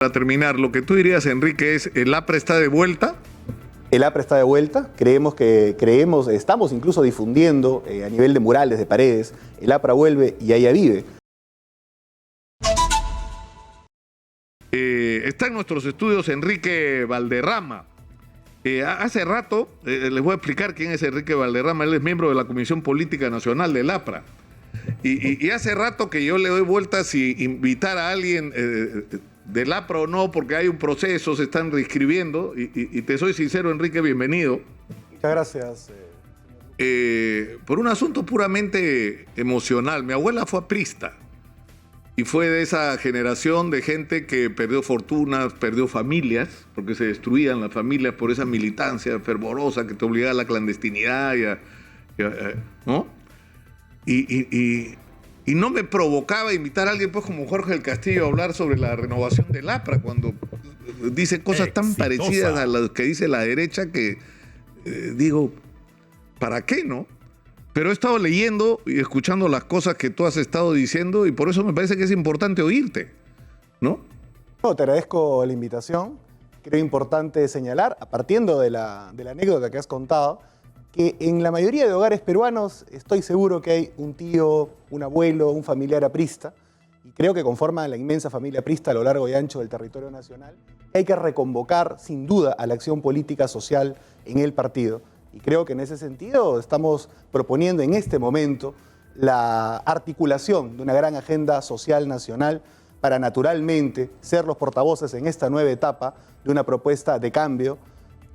Para terminar, lo que tú dirías, Enrique, es ¿el APRA está de vuelta? El APRA está de vuelta, estamos incluso difundiendo a nivel de murales, de paredes, el APRA vuelve y allá vive. Está en nuestros estudios Enrique Valderrama. Hace rato, les voy a explicar quién es Enrique Valderrama, él es miembro de la Comisión Política Nacional del APRA. Y hace rato que yo le doy vueltas si invitar a alguien del APRA o no, porque hay un proceso, se están reescribiendo, y te soy sincero, Enrique, bienvenido. Muchas gracias. Por un asunto puramente emocional. Mi abuela fue aprista y fue de esa generación de gente que perdió fortunas, perdió familias, porque se destruían las familias por esa militancia fervorosa que te obligaba a la clandestinidad, ¿no? Y no me provocaba invitar a alguien pues como Jorge del Castillo a hablar sobre la renovación del APRA cuando dice cosas tan parecidas a las que dice la derecha que digo, ¿para qué, no? Pero he estado leyendo y escuchando las cosas que tú has estado diciendo y por eso me parece que es importante oírte, ¿no? No, te agradezco la invitación. Creo importante señalar, partiendo de la anécdota que has contado, que en la mayoría de hogares peruanos estoy seguro que hay un tío, un abuelo, un familiar aprista, y creo que conforman la inmensa familia aprista a lo largo y ancho del territorio nacional. Hay que reconvocar, sin duda, a la acción política social en el partido. Y creo que en ese sentido estamos proponiendo en este momento la articulación de una gran agenda social nacional para naturalmente ser los portavoces en esta nueva etapa de una propuesta de cambio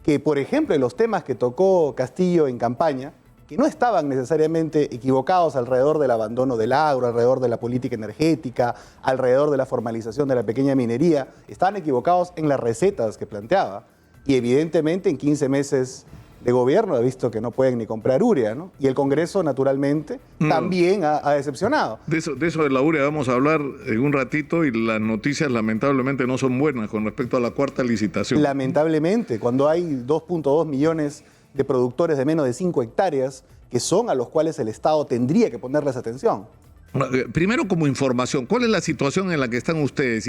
que, por ejemplo, en los temas que tocó Castillo en campaña, que no estaban necesariamente equivocados alrededor del abandono del agro, alrededor de la política energética, alrededor de la formalización de la pequeña minería, estaban equivocados en las recetas que planteaba. Y evidentemente en 15 meses de gobierno he visto que no pueden ni comprar urea, ¿no? Y el Congreso, naturalmente, también ha decepcionado. De eso de la urea vamos a hablar en un ratito y las noticias lamentablemente no son buenas con respecto a la cuarta licitación. Lamentablemente, cuando hay 2.2 millones de productores de menos de 5 hectáreas, que son a los cuales el Estado tendría que ponerles atención. Primero, como información, ¿cuál es la situación en la que están ustedes?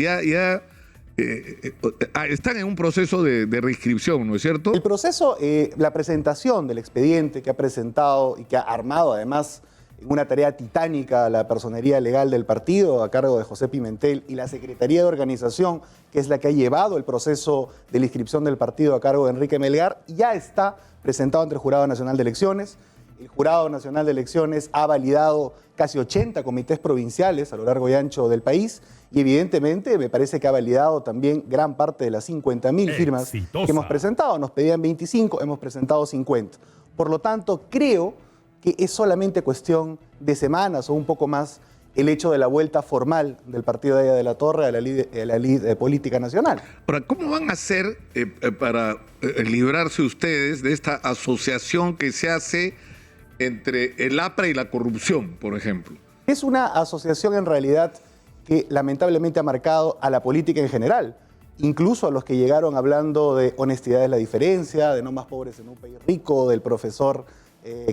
Están en un proceso de reinscripción, ¿no es cierto? El proceso, la presentación del expediente que ha presentado y que ha armado además en una tarea titánica la personería legal del partido a cargo de José Pimentel y la Secretaría de Organización, que es la que ha llevado el proceso de la inscripción del partido a cargo de Enrique Melgar, ya está presentado ante el Jurado Nacional de Elecciones. El Jurado Nacional de Elecciones ha validado casi 80 comités provinciales a lo largo y ancho del país y evidentemente me parece que ha validado también gran parte de las 50.000 firmas que hemos presentado. Nos pedían 25, hemos presentado 50. Por lo tanto, creo que es solamente cuestión de semanas o un poco más el hecho de la vuelta formal del partido de Aya de la Torre a la ley política nacional. Ahora, ¿cómo van a hacer para librarse ustedes de esta asociación que se hace entre el APRA y la corrupción, por ejemplo? Es una asociación en realidad que lamentablemente ha marcado a la política en general, incluso a los que llegaron hablando de honestidad es la diferencia, de no más pobres en un país rico, del profesor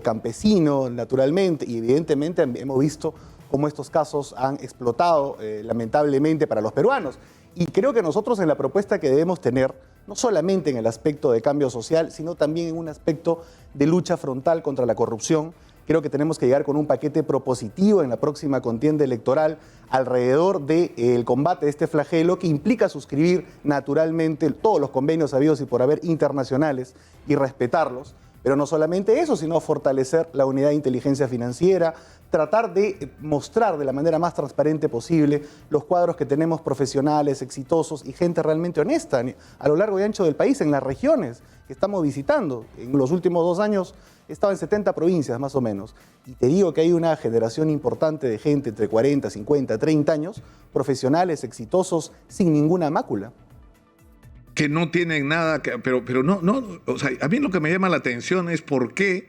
campesino, naturalmente, y evidentemente hemos visto cómo estos casos han explotado lamentablemente para los peruanos. Y creo que nosotros en la propuesta que debemos tener, no solamente en el aspecto de cambio social, sino también en un aspecto de lucha frontal contra la corrupción, creo que tenemos que llegar con un paquete propositivo en la próxima contienda electoral alrededor del combate de este flagelo que implica suscribir naturalmente todos los convenios habidos y por haber internacionales y respetarlos. Pero no solamente eso, sino fortalecer la unidad de inteligencia financiera, tratar de mostrar de la manera más transparente posible los cuadros que tenemos profesionales, exitosos y gente realmente honesta a lo largo y ancho del país, en las regiones que estamos visitando. En los últimos 2 años he estado en 70 provincias más o menos y te digo que hay una generación importante de gente entre 40, 50, 30 años, profesionales, exitosos, sin ninguna mácula. Que no tienen nada, pero no, o sea, a mí lo que me llama la atención es por qué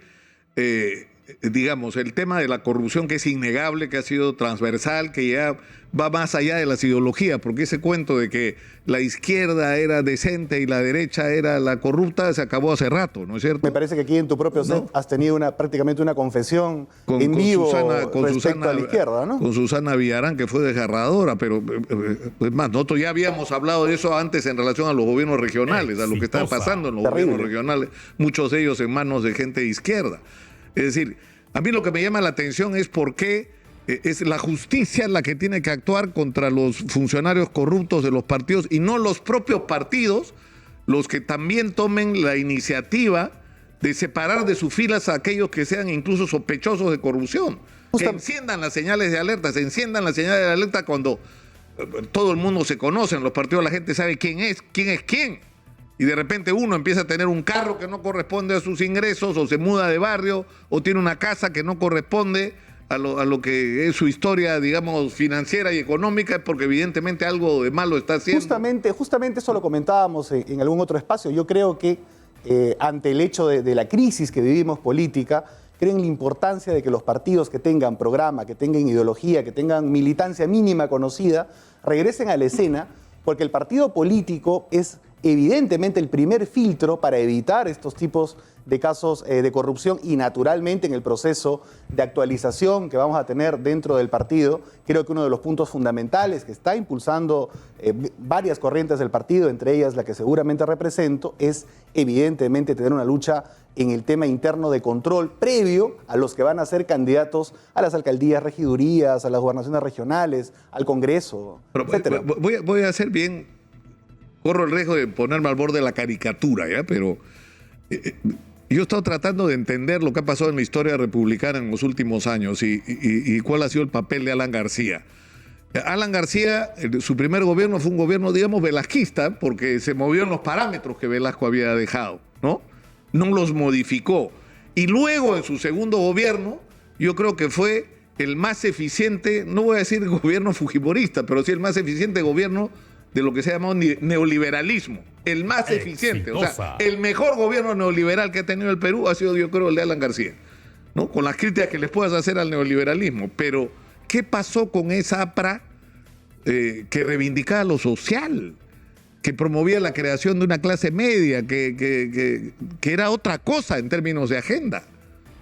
digamos, el tema de la corrupción, que es innegable, que ha sido transversal, que ya va más allá de las ideologías, porque ese cuento de que la izquierda era decente y la derecha era la corrupta se acabó hace rato, ¿no es cierto? Me parece que aquí en tu propio set has tenido prácticamente una confesión en con vivo con respecto a la izquierda, ¿no? Con Susana Villarán, que fue desgarradora, pero es más, nosotros ya habíamos hablado de eso antes en relación a los gobiernos regionales, a lo que está pasando en los gobiernos regionales, muchos de ellos en manos de gente de izquierda. Es decir, a mí lo que me llama la atención es por qué es la justicia la que tiene que actuar contra los funcionarios corruptos de los partidos y no los propios partidos los que también tomen la iniciativa de separar de sus filas a aquellos que sean incluso sospechosos de corrupción. Que enciendan las señales de alerta, se enciendan las señales de alerta cuando todo el mundo se conoce, en los partidos la gente sabe quién es quién. Y de repente uno empieza a tener un carro que no corresponde a sus ingresos, o se muda de barrio, o tiene una casa que no corresponde a lo que es su historia, digamos, financiera y económica, porque evidentemente algo de malo está haciendo. Justamente eso lo comentábamos en algún otro espacio. Yo creo que ante el hecho de la crisis que vivimos política, creo en la importancia de que los partidos que tengan programa, que tengan ideología, que tengan militancia mínima conocida, regresen a la escena, porque el partido político es evidentemente el primer filtro para evitar estos tipos de casos de corrupción, y naturalmente en el proceso de actualización que vamos a tener dentro del partido, creo que uno de los puntos fundamentales que está impulsando varias corrientes del partido, entre ellas la que seguramente represento, es evidentemente tener una lucha en el tema interno de control previo a los que van a ser candidatos a las alcaldías, regidurías, a las gobernaciones regionales, al Congreso, etcétera. Voy a hacer bien, corro el riesgo de ponerme al borde de la caricatura, ¿ya? Pero yo he estado tratando de entender lo que ha pasado en la historia republicana en los últimos años y cuál ha sido el papel de Alan García. Alan García, su primer gobierno fue un gobierno, digamos, velasquista, porque se movió en los parámetros que Velasco había dejado, ¿no? No los modificó. Y luego, en su segundo gobierno, yo creo que fue el más eficiente, no voy a decir gobierno fujimorista, pero sí el más eficiente gobierno de lo que se ha llamado neoliberalismo. El más eficiente. O sea, el mejor gobierno neoliberal que ha tenido el Perú ha sido, yo creo, el de Alan García, ¿no? Con las críticas que les puedas hacer al neoliberalismo. Pero, ¿qué pasó con esa APRA que reivindicaba lo social, que promovía la creación de una clase media, que era otra cosa en términos de agenda?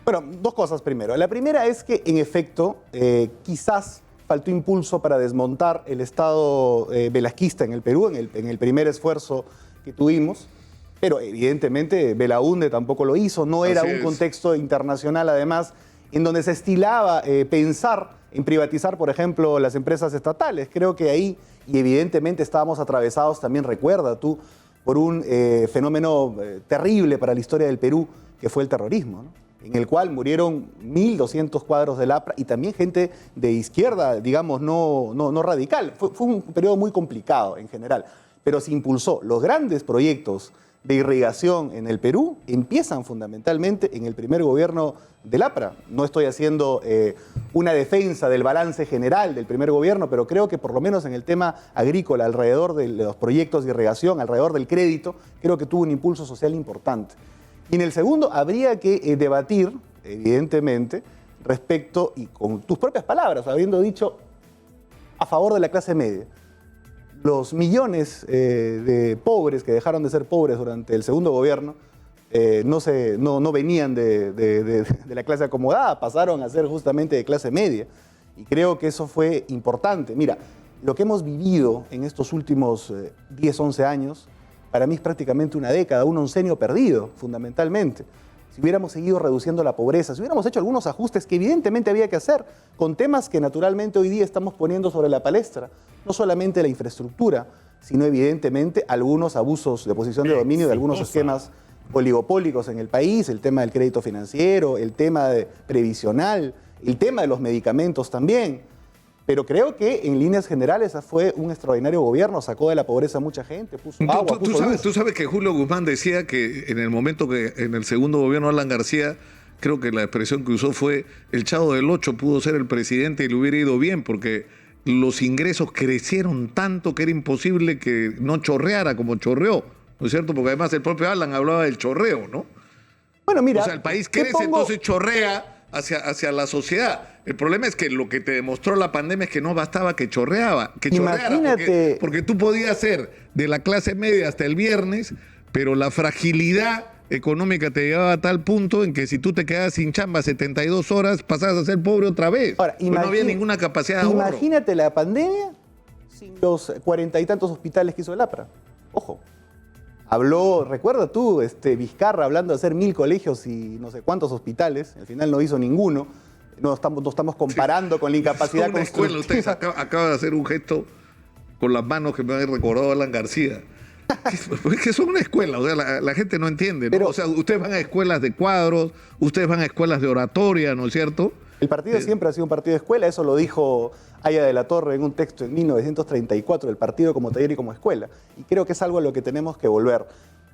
Bueno, dos cosas primero. La primera es que, en efecto, quizás faltó impulso para desmontar el Estado velasquista en el Perú, en el primer esfuerzo que tuvimos, pero evidentemente Belaúnde tampoco lo hizo, no era un contexto internacional, además, en donde se estilaba pensar en privatizar, por ejemplo, las empresas estatales. Creo que ahí, y evidentemente estábamos atravesados también, recuerda tú, por un fenómeno terrible para la historia del Perú, que fue el terrorismo, ¿no? En el cual murieron 1.200 cuadros del APRA y también gente de izquierda, digamos, no radical. Fue un periodo muy complicado en general, pero se impulsó. Los grandes proyectos de irrigación en el Perú empiezan fundamentalmente en el primer gobierno del APRA. No estoy haciendo una defensa del balance general del primer gobierno, pero creo que por lo menos en el tema agrícola, alrededor de los proyectos de irrigación, alrededor del crédito, creo que tuvo un impulso social importante. Y en el segundo habría que debatir, evidentemente, respecto, y con tus propias palabras, habiendo dicho a favor de la clase media, los millones de pobres que dejaron de ser pobres durante el segundo gobierno no venían de la clase acomodada, pasaron a ser justamente de clase media. Y creo que eso fue importante. Mira, lo que hemos vivido en estos últimos 10, 11 años, para mí es prácticamente una década, un oncenio perdido, fundamentalmente. Si hubiéramos seguido reduciendo la pobreza, si hubiéramos hecho algunos ajustes que evidentemente había que hacer, con temas que naturalmente hoy día estamos poniendo sobre la palestra, no solamente la infraestructura, sino evidentemente algunos abusos de posición de dominio de algunos esquemas oligopólicos en el país, el tema del crédito financiero, el tema previsional, el tema de los medicamentos también. Pero creo que en líneas generales fue un extraordinario gobierno, sacó de la pobreza a mucha gente, puso agua, puso luz. Tú sabes que Julio Guzmán decía que en el momento que en el segundo gobierno de Alan García, creo que la expresión que usó fue: el Chavo del Ocho pudo ser el presidente y le hubiera ido bien, porque los ingresos crecieron tanto que era imposible que no chorreara como chorreó, ¿no es cierto? Porque además el propio Alan hablaba del chorreo, ¿no? Bueno, mira, o sea, el país crece, entonces chorrea, hacia la sociedad. El problema es que lo que te demostró la pandemia es que no bastaba que chorreara, Imagínate. porque tú podías ser de la clase media hasta el viernes, pero la fragilidad económica te llevaba a tal punto en que si tú te quedabas sin chamba 72 horas, pasabas a ser pobre otra vez. Ahora, Pues no había ninguna capacidad de ahorro. Imagínate la pandemia sin los 40 y tantos hospitales que hizo el APRA. Ojo. Habló, recuerda tú, Vizcarra hablando de hacer 1000 colegios y no sé cuántos hospitales. Al final no hizo ninguno. No estamos comparando con la incapacidad Una escuela, constructiva. usted acaba de hacer un gesto con las manos que me ha recordado a Alan García. Es que son una escuela, o sea, la gente no entiende, ¿no? Pero, o sea, ustedes van a escuelas de cuadros, ustedes van a escuelas de oratoria, ¿no es cierto? el partido siempre ha sido un partido de escuela, eso lo dijo Aya de la Torre en un texto en 1934, el partido como taller y como escuela. Y creo que es algo a lo que tenemos que volver.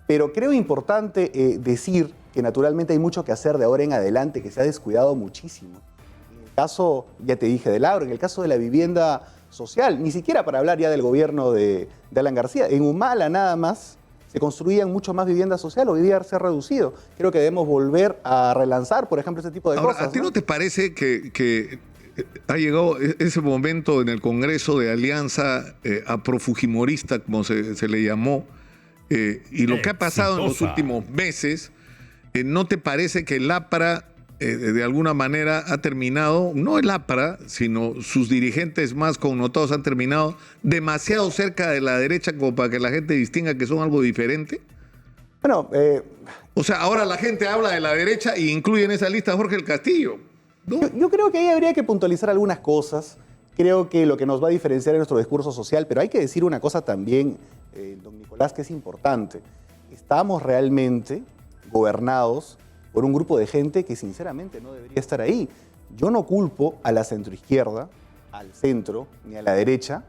Pero creo importante decir que naturalmente hay mucho que hacer de ahora en adelante, que se ha descuidado muchísimo. En el caso, ya te dije, del agro, en el caso de la vivienda social, ni siquiera para hablar ya del gobierno de Alan García, en Humala nada más se construían mucho más vivienda social, hoy día se ha reducido. Creo que debemos volver a relanzar, por ejemplo, ese tipo de Ahora, cosas. ¿a ti no te parece que ha llegado ese momento en el Congreso de alianza afrofujimorista, como se le llamó, y lo que ha pasado en los últimos meses, ¿no te parece que el APRA de alguna manera ha terminado, no el APRA, sino sus dirigentes más connotados han terminado demasiado cerca de la derecha como para que la gente distinga que son algo diferente? Bueno, O sea, ahora la gente habla de la derecha e incluye en esa lista a Jorge el Castillo, ¿no? yo creo que ahí habría que puntualizar algunas cosas. Creo que lo que nos va a diferenciar es nuestro discurso social, pero hay que decir una cosa también, don Nicolás, que es importante. Estamos realmente gobernados por un grupo de gente que sinceramente no debería estar ahí. Yo no culpo a la centroizquierda, al centro, ni a la derecha,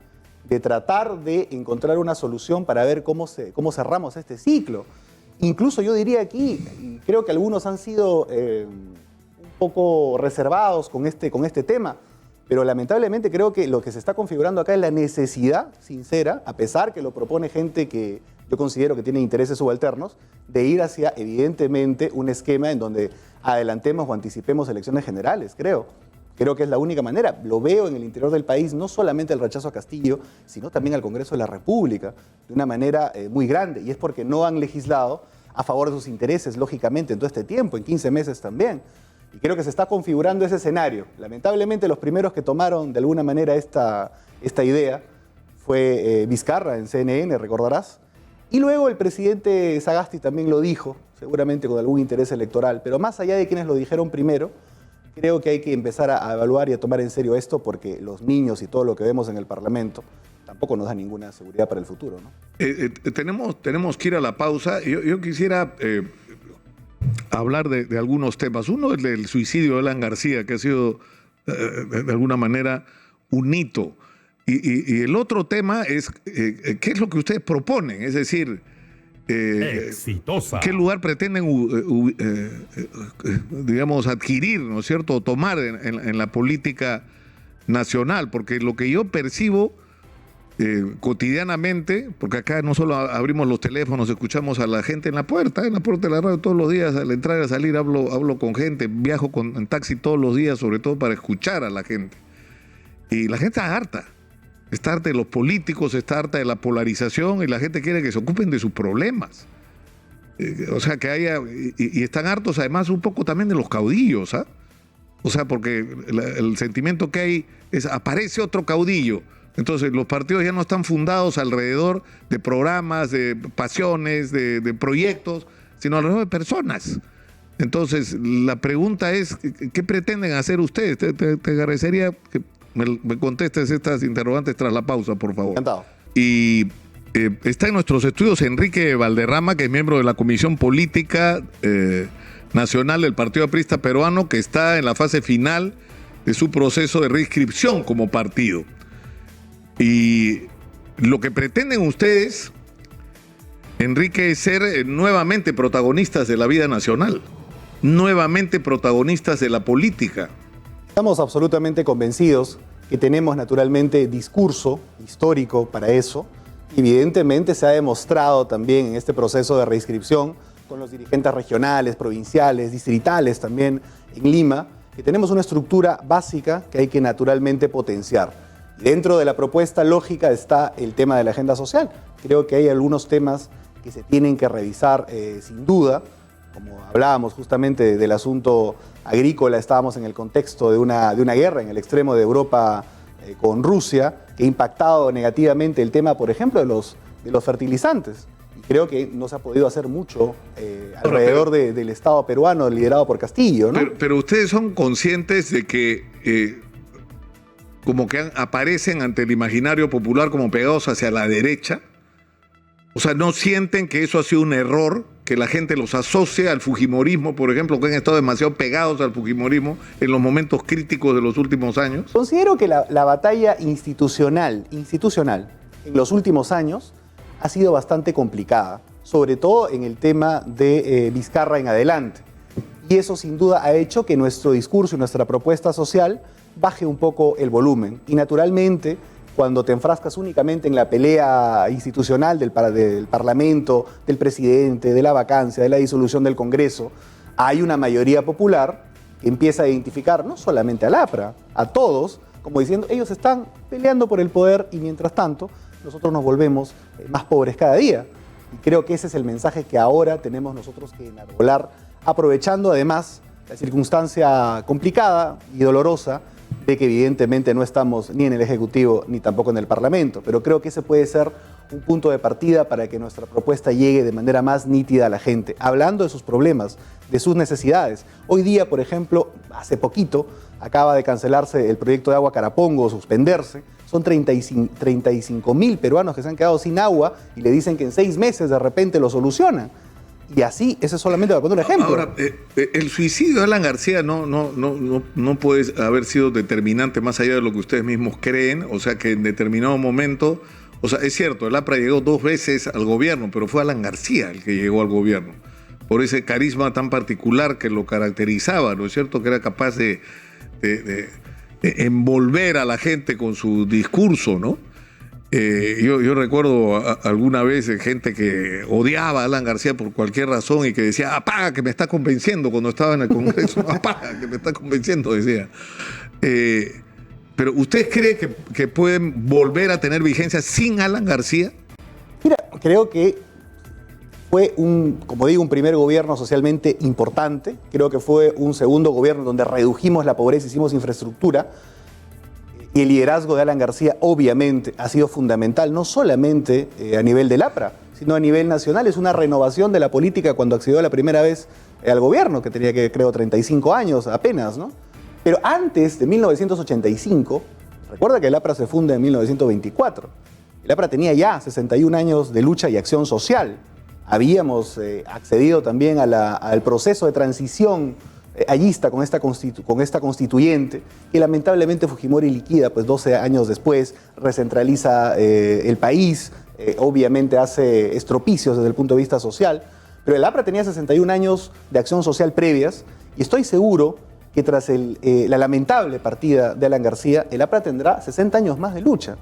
de tratar de encontrar una solución para ver cómo cerramos este ciclo. Incluso yo diría aquí, y creo que algunos han sido un poco reservados con este tema, pero lamentablemente creo que lo que se está configurando acá es la necesidad sincera, a pesar que lo propone gente que yo considero que tiene intereses subalternos, de ir hacia, evidentemente, un esquema en donde adelantemos o anticipemos elecciones generales, creo. Creo que es la única manera. Lo veo en el interior del país, no solamente el rechazo a Castillo, sino también al Congreso de la República, de una manera muy grande. Y es porque no han legislado a favor de sus intereses, lógicamente, en todo este tiempo, en 15 meses también. Y creo que se está configurando ese escenario. Lamentablemente, los primeros que tomaron de alguna manera esta idea fue Vizcarra en CNN, recordarás. Y luego el presidente Sagasti también lo dijo, seguramente con algún interés electoral. Pero más allá de quienes lo dijeron primero, creo que hay que empezar a evaluar y a tomar en serio esto, porque los niños y todo lo que vemos en el Parlamento tampoco nos da ninguna seguridad para el futuro, ¿no? Tenemos que ir a la pausa. Yo quisiera hablar de algunos temas. Uno es el suicidio de Alan García, que ha sido de alguna manera un hito. Y el otro tema es qué es lo que ustedes proponen, es decir, exitosa. ¿qué lugar pretenden, digamos, adquirir, ¿no es cierto?, o tomar en la política nacional, porque lo que yo percibo cotidianamente, porque acá no solo abrimos los teléfonos, escuchamos a la gente en la puerta de la radio todos los días, al entrar y a salir hablo con gente, viajo en taxi todos los días, sobre todo para escuchar a la gente. Y la gente está harta de los políticos, está harta de la polarización y la gente quiere que se ocupen de sus problemas. O sea, que haya, y están hartos además un poco también de los caudillos, ¿ah? O sea, porque el sentimiento que hay es, aparece otro caudillo. Entonces los partidos ya no están fundados alrededor de programas, de pasiones, de proyectos, sino alrededor de personas. Entonces la pregunta es, ¿qué pretenden hacer ustedes? Te agradecería que me contestes estas interrogantes tras la pausa, por favor. Encantado. Y está en nuestros estudios Enrique Valderrama, que es miembro de la Comisión Política Nacional del Partido Aprista Peruano, que está en la fase final de su proceso de reinscripción como partido. Y lo que pretenden ustedes, Enrique, es ser nuevamente protagonistas de la vida nacional, nuevamente protagonistas de la política. Estamos absolutamente convencidos que tenemos naturalmente discurso histórico para eso. Evidentemente se ha demostrado también en este proceso de reinscripción con los dirigentes regionales, provinciales, distritales también en Lima, que tenemos una estructura básica que hay que naturalmente potenciar. Dentro de la propuesta lógica está el tema de la agenda social. Creo que hay algunos temas que se tienen que revisar sin duda. Como hablábamos justamente del asunto agrícola, estábamos en el contexto de una guerra en el extremo de Europa con Rusia, que ha impactado negativamente el tema, por ejemplo, de los fertilizantes. Y creo que no se ha podido hacer mucho alrededor del Estado peruano liderado por Castillo, ¿no? Pero ustedes son conscientes de que como que aparecen ante el imaginario popular como pegados hacia la derecha. O sea, ¿no sienten que eso ha sido un error? Que la gente los asocia al fujimorismo, por ejemplo, que han estado demasiado pegados al fujimorismo en los momentos críticos de los últimos años. Considero que la batalla institucional en los últimos años ha sido bastante complicada, sobre todo en el tema de Vizcarra en adelante. Y eso sin duda ha hecho que nuestro discurso y nuestra propuesta social baje un poco el volumen. Y naturalmente, cuando te enfrascas únicamente en la pelea institucional del Parlamento, del presidente, de la vacancia, de la disolución del Congreso, hay una mayoría popular que empieza a identificar no solamente al APRA, a todos, como diciendo, ellos están peleando por el poder y mientras tanto nosotros nos volvemos más pobres cada día. Y creo que ese es el mensaje que ahora tenemos nosotros que enarbolar, aprovechando además la circunstancia complicada y dolorosa de que evidentemente no estamos ni en el Ejecutivo ni tampoco en el Parlamento, pero creo que ese puede ser un punto de partida para que nuestra propuesta llegue de manera más nítida a la gente, hablando de sus problemas, de sus necesidades. Hoy día, por ejemplo, hace poquito, acaba de cancelarse el proyecto de agua Carapongo, suspenderse. Son 35.000 peruanos que se han quedado sin agua y le dicen que en 6 meses de repente lo solucionan. Y así, ese es solamente para poner un ejemplo. Ahora, el suicidio de Alan García no puede haber sido determinante más allá de lo que ustedes mismos creen. O sea, que en determinado momento, o sea, es cierto, el APRA llegó 2 veces al gobierno, pero fue Alan García el que llegó al gobierno. Por ese carisma tan particular que lo caracterizaba, ¿no es cierto? Que era capaz de envolver a la gente con su discurso, ¿no? Yo recuerdo alguna vez gente que odiaba a Alan García por cualquier razón y que decía, apaga que me está convenciendo cuando estaba en el Congreso, apaga que me está convenciendo, decía. Pero ¿ustedes creen que pueden volver a tener vigencia sin Alan García? Mira, creo que fue como digo, un primer gobierno socialmente importante. Creo que fue un segundo gobierno donde redujimos la pobreza, hicimos infraestructura. Y el liderazgo de Alan García obviamente ha sido fundamental, no solamente a nivel del APRA, sino a nivel nacional. Es una renovación de la política cuando accedió la primera vez al gobierno, que tenía, creo, 35 años apenas, ¿no? Pero antes de 1985, recuerda que el APRA se funda en 1924. El APRA tenía ya 61 años de lucha y acción social. Habíamos accedido también al proceso de transición allista con esta constituyente, que lamentablemente Fujimori liquida, pues 12 años después, recentraliza el país, obviamente hace estropicios desde el punto de vista social, pero el APRA tenía 61 años de acción social previas y estoy seguro que tras la lamentable partida de Alan García, el APRA tendrá 60 años más de lucha.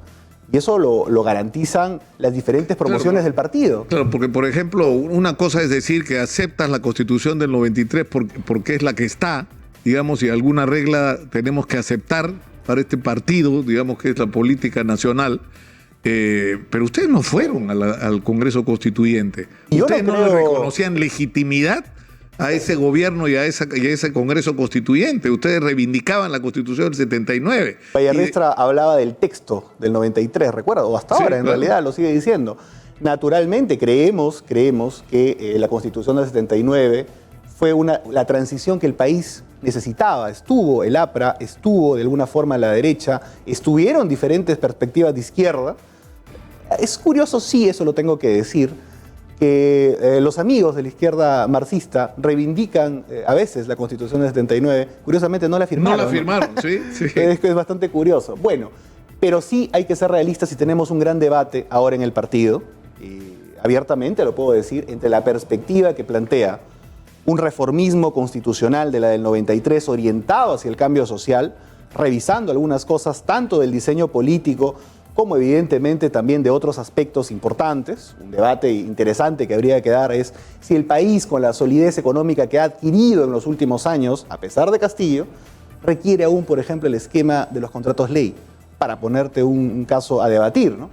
Y eso lo garantizan las diferentes promociones del partido. Claro, porque por ejemplo, una cosa es decir que aceptas la Constitución del 93 porque es la que está, digamos, y alguna regla tenemos que aceptar para este partido, digamos que es la política nacional, pero ustedes no fueron al Congreso Constituyente. ¿Ustedes no le reconocían legitimidad a ese gobierno y a ese Congreso Constituyente? Ustedes reivindicaban la Constitución del 79. Vallarrestra hablaba del texto del 93, ¿recuerda? O hasta ahora, en realidad, lo sigue diciendo. Naturalmente, creemos que la Constitución del 79 fue la transición que el país necesitaba. Estuvo el APRA, estuvo de alguna forma la derecha, estuvieron diferentes perspectivas de izquierda. Es curioso, sí, eso lo tengo que decir, que los amigos de la izquierda marxista reivindican a veces la Constitución del 79. Curiosamente no la firmaron. No la firmaron, ¿no? Sí. Es bastante curioso. Bueno, pero sí hay que ser realistas y tenemos un gran debate ahora en el partido, y abiertamente lo puedo decir, entre la perspectiva que plantea un reformismo constitucional de la del 93 orientado hacia el cambio social, revisando algunas cosas tanto del diseño político como evidentemente también de otros aspectos importantes. Un debate interesante que habría que dar es si el país, con la solidez económica que ha adquirido en los últimos años, a pesar de Castillo, requiere aún, por ejemplo, el esquema de los contratos ley, para ponerte un caso a debatir, ¿no?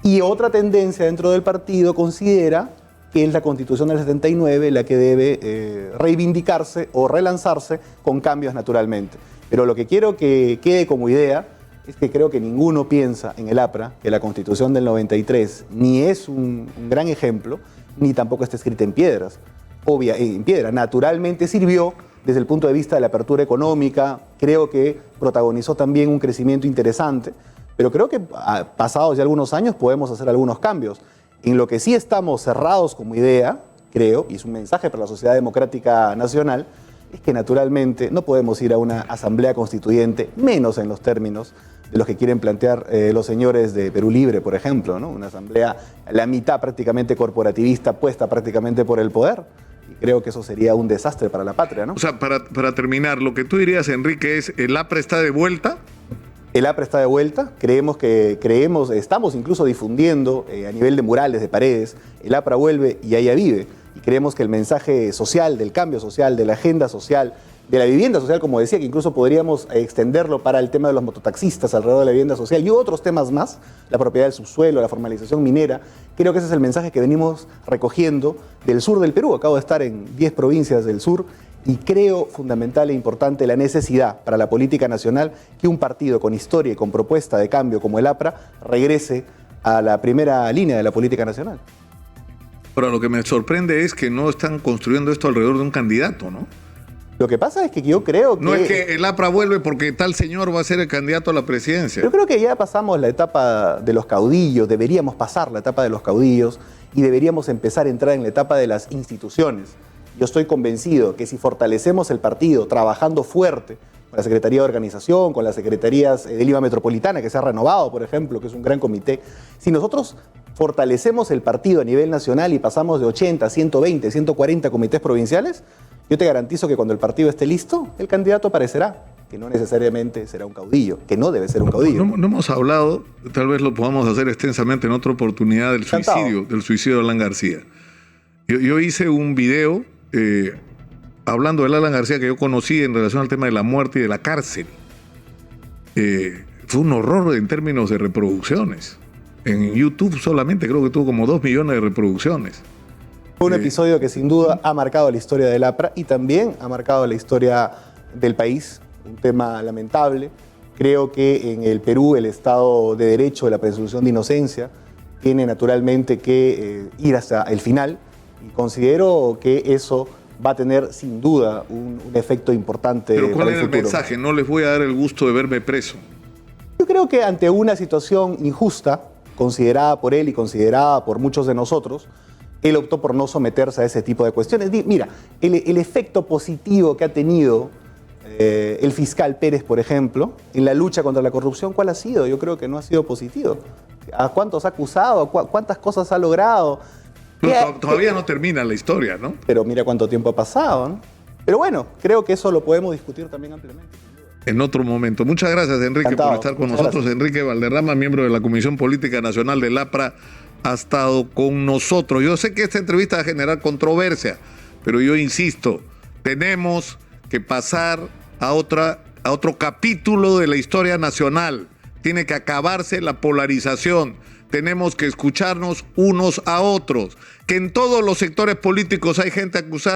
Y otra tendencia dentro del partido considera que es la Constitución del 79 la que debe reivindicarse o relanzarse con cambios naturalmente. Pero lo que quiero que quede como idea es que creo que ninguno piensa en el APRA que la Constitución del 93 ni es un gran ejemplo, ni tampoco está escrita en piedras. En piedra. Naturalmente sirvió desde el punto de vista de la apertura económica, creo que protagonizó también un crecimiento interesante, pero creo que pasados ya algunos años podemos hacer algunos cambios. En lo que sí estamos cerrados como idea, creo, y es un mensaje para la sociedad democrática nacional, es que naturalmente no podemos ir a una asamblea constituyente, menos en los términos de los que quieren plantear los señores de Perú Libre, por ejemplo, ¿no? Una asamblea, la mitad prácticamente corporativista, puesta prácticamente por el poder. Y creo que eso sería un desastre para la patria, ¿no? O sea, para terminar, lo que tú dirías, Enrique, es ¿el APRA está de vuelta? El APRA está de vuelta, estamos incluso difundiendo a nivel de murales, de paredes, el APRA vuelve y allá vive. Y creemos que el mensaje social, del cambio social, de la agenda social, de la vivienda social, como decía, que incluso podríamos extenderlo para el tema de los mototaxistas alrededor de la vivienda social y otros temas más, la propiedad del subsuelo, la formalización minera. Creo que ese es el mensaje que venimos recogiendo del sur del Perú. Acabo de estar en 10 provincias del sur y creo fundamental e importante la necesidad para la política nacional que un partido con historia y con propuesta de cambio como el APRA regrese a la primera línea de la política nacional. Pero lo que me sorprende es que no están construyendo esto alrededor de un candidato, ¿no? Lo que pasa es que yo creo que... No es que el APRA vuelve porque tal señor va a ser el candidato a la presidencia. Yo creo que ya pasamos la etapa de los caudillos, deberíamos pasar la etapa de los caudillos y deberíamos empezar a entrar en la etapa de las instituciones. Yo estoy convencido que si fortalecemos el partido trabajando fuerte con la Secretaría de Organización, con las Secretarías de Lima Metropolitana, que se ha renovado, por ejemplo, que es un gran comité, si nosotros fortalecemos el partido a nivel nacional y pasamos de 80, 120, 140 comités provinciales, yo te garantizo que cuando el partido esté listo, el candidato aparecerá, que no necesariamente será un caudillo, que no debe ser un caudillo. No hemos hablado, tal vez lo podamos hacer extensamente en otra oportunidad, del suicidio de Alan García. Yo hice un video hablando de Alan García que yo conocí en relación al tema de la muerte y de la cárcel. Fue un horror en términos de reproducciones. En YouTube solamente creo que tuvo como 2 millones de reproducciones. Fue un episodio que sin duda ha marcado la historia del APRA y también ha marcado la historia del país, un tema lamentable. Creo que en el Perú el Estado de Derecho, la presunción de inocencia, tiene naturalmente que ir hasta el final y considero que eso va a tener sin duda un efecto importante. Pero ¿cuál para es el mensaje? No les voy a dar el gusto de verme preso. Yo creo que ante una situación injusta, considerada por él y considerada por muchos de nosotros, él optó por no someterse a ese tipo de cuestiones. Mira, el efecto positivo que ha tenido el fiscal Pérez, por ejemplo, en la lucha contra la corrupción, ¿cuál ha sido? Yo creo que no ha sido positivo. ¿A cuántos ha acusado? ¿Cuántas cosas ha logrado? Todavía no termina la historia, ¿no? Pero mira cuánto tiempo ha pasado, ¿no? Pero bueno, creo que eso lo podemos discutir también ampliamente. En otro momento. Muchas gracias, Enrique, Encantado. por estar con Muchas nosotros. gracias. Enrique Valderrama, miembro de la Comisión Política Nacional del APRA, ha estado con nosotros. Yo sé que esta entrevista va a generar controversia, pero yo insisto, tenemos que pasar a otro capítulo de la historia nacional. Tiene que acabarse la polarización. Tenemos que escucharnos unos a otros. Que en todos los sectores políticos hay gente acusada.